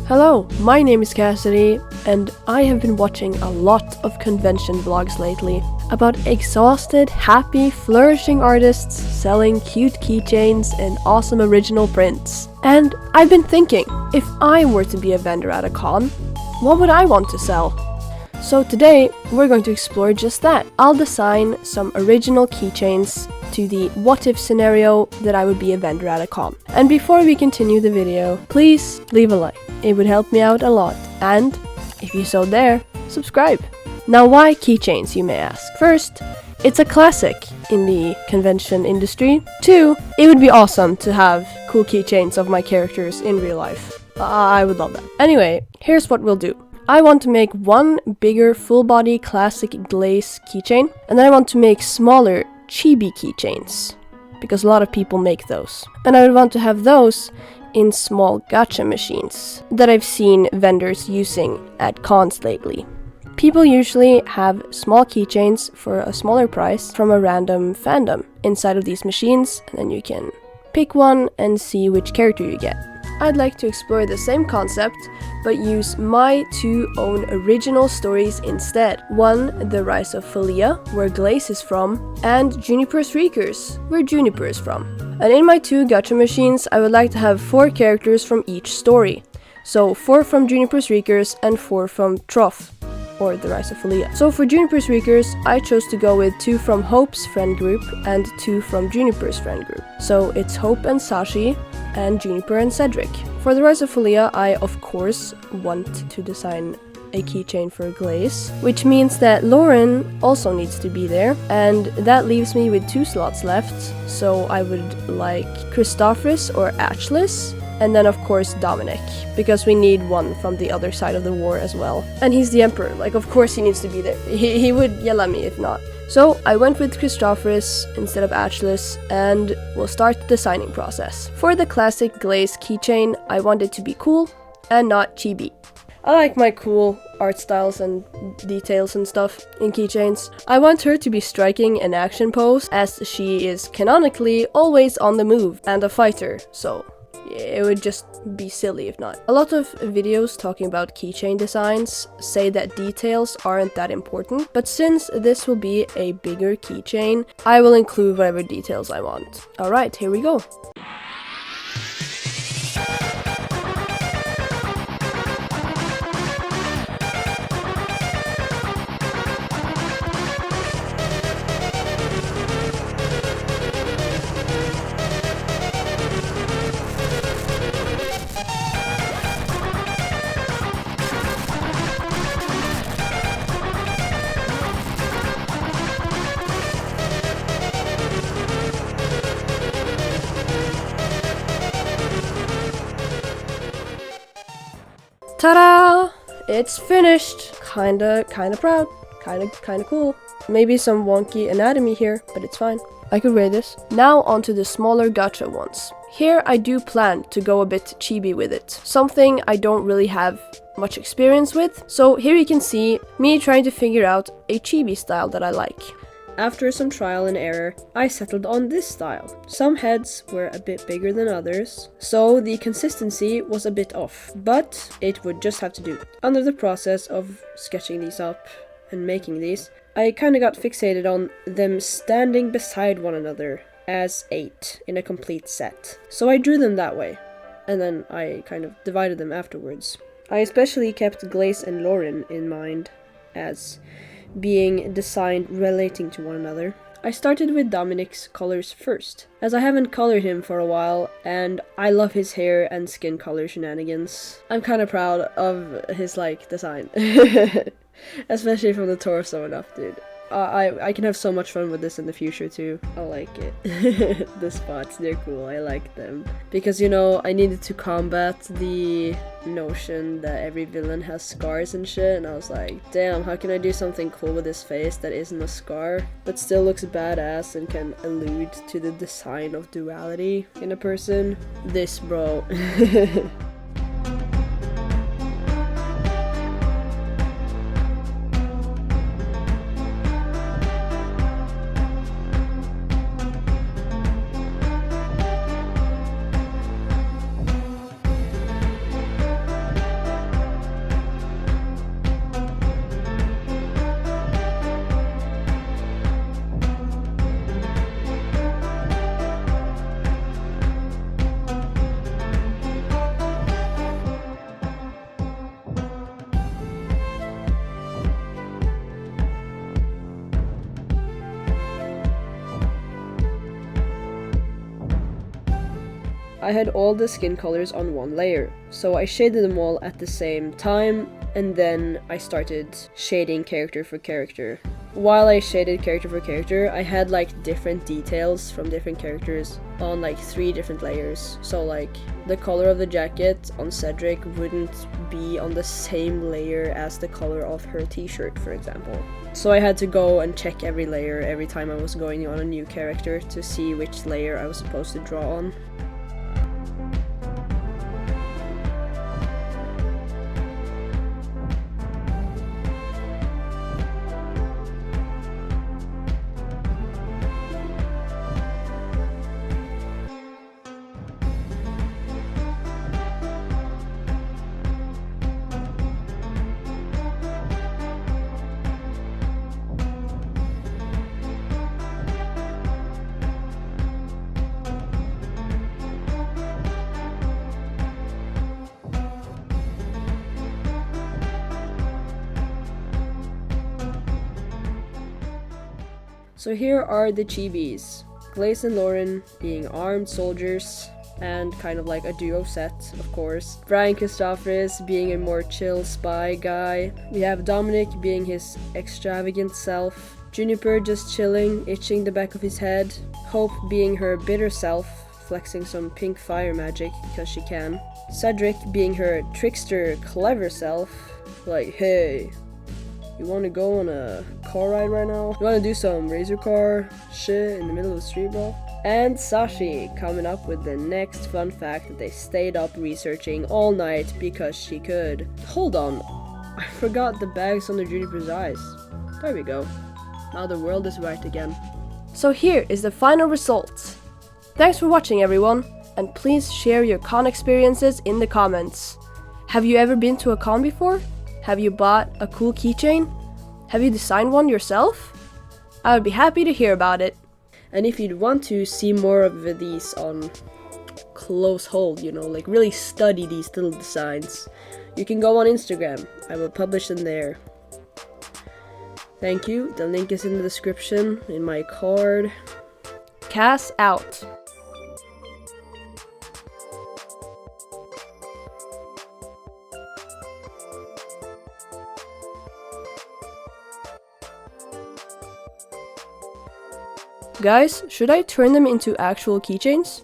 Hello, my name is Cassidy, and I have been watching a lot of convention vlogs lately about exhausted, happy, flourishing artists selling cute keychains and awesome original prints. And I've been thinking, if I were to be a vendor at a con, what would I want to sell? So today, we're going to explore just that. I'll design some original keychains to the what-if scenario that I would be a vendor at a con. And before we continue the video, please leave a like. It would help me out a lot. And, if you so dare, subscribe. Now why keychains, you may ask? First, it's a classic in the convention industry. 2, it would be awesome to have cool keychains of my characters in real life. I would love that. Anyway, here's what we'll do. I want to make one bigger full-body classic glaze keychain, and then I want to make smaller chibi keychains, because a lot of people make those. And I would want to have those in small gacha machines that I've seen vendors using at cons lately. People usually have small keychains for a smaller price from a random fandom inside of these machines, and then you can pick one and see which character you get. I'd like to explore the same concept, but use my 2 own original stories instead. One, The Rise of Philia, where Glaze is from, and Juniper's Reekers, where Juniper is from. And in my 2 gacha machines, I would like to have 4 characters from each story. So 4 from Juniper's Reekers and 4 from Trough, or The Rise of Philia. So for Juniper's Reekers, I chose to go with 2 from Hope's friend group and 2 from Juniper's friend group. So it's Hope and Sashi, and Juniper and Cedric. For The Rise of Philia, I of course want to design a keychain for Glaze, which means that Lauren also needs to be there, and that leaves me with 2 slots left, so I would like Christophorus or Atlas, and then of course Dominic, because we need one from the other side of the war as well. And he's the Emperor, like of course he needs to be there. He would yell at me if not. So I went with Christophorus instead of Atlas, and we'll start the designing process. For the classic glaze keychain, I want it to be cool and not chibi. I like my cool art styles and details and stuff in keychains. I want her to be striking an action pose, as she is canonically always on the move and a fighter, so it would just be silly if not. A lot of videos talking about keychain designs say that details aren't that important, but since this will be a bigger keychain, I will include whatever details I want. Alright, here we go. Ta-da! It's finished! Kinda proud. Kinda cool. Maybe some wonky anatomy here, but it's fine. I could wear this. Now onto the smaller gacha ones. Here I do plan to go a bit chibi with it. Something I don't really have much experience with. So here you can see me trying to figure out a chibi style that I like. After some trial and error, I settled on this style. Some heads were a bit bigger than others, so the consistency was a bit off, but it would just have to do. Under the process of sketching these up and making these, I kinda got fixated on them standing beside one another as 8 in a complete set. So I drew them that way, and then I kind of divided them afterwards. I especially kept Glaze and Lauren in mind as being designed relating to one another. I started with Dominic's colors first, as I haven't colored him for a while, and I love his hair and skin color shenanigans. I'm kinda proud of his, design. Especially from the torso and up, dude. I can have so much fun with this in the future too. I like it. The spots, they're cool, I like them. Because, I needed to combat the notion that every villain has scars and shit, and I was like, damn, how can I do something cool with his face that isn't a scar, but still looks badass and can allude to the design of duality in a person? This, bro. I had all the skin colors on one layer, so I shaded them all at the same time, and then I started shading character for character. While I shaded character for character, I had like different details from different characters on like 3 different layers. So like the color of the jacket on Cedric wouldn't be on the same layer as the color of her t-shirt, for example. So I had to go and check every layer every time I was going on a new character to see which layer I was supposed to draw on. So here are the chibis. Glaze and Lauren being armed soldiers and kind of like a duo set, of course. Brian Christopherus being a more chill spy guy. We have Dominic being his extravagant self. Juniper just chilling, itching the back of his head. Hope being her bitter self, flexing some pink fire magic because she can. Cedric being her trickster, clever self. Like, hey, you want to go on a car ride right now? You want to do some razor car shit in the middle of the street, bro? And Sashi coming up with the next fun fact that they stayed up researching all night because she could. Hold on, I forgot the bags under Juniper's eyes. There we go. Now the world is right again. So here is the final result. Thanks for watching, everyone, and please share your con experiences in the comments. Have you ever been to a con before? Have you bought a cool keychain? Have you designed one yourself? I would be happy to hear about it. And if you'd want to see more of these on close hold, you know, like really study these little designs, you can go on Instagram. I will publish them there. Thank you. The link is in the description, in my card. Cass out. Guys, should I turn them into actual keychains?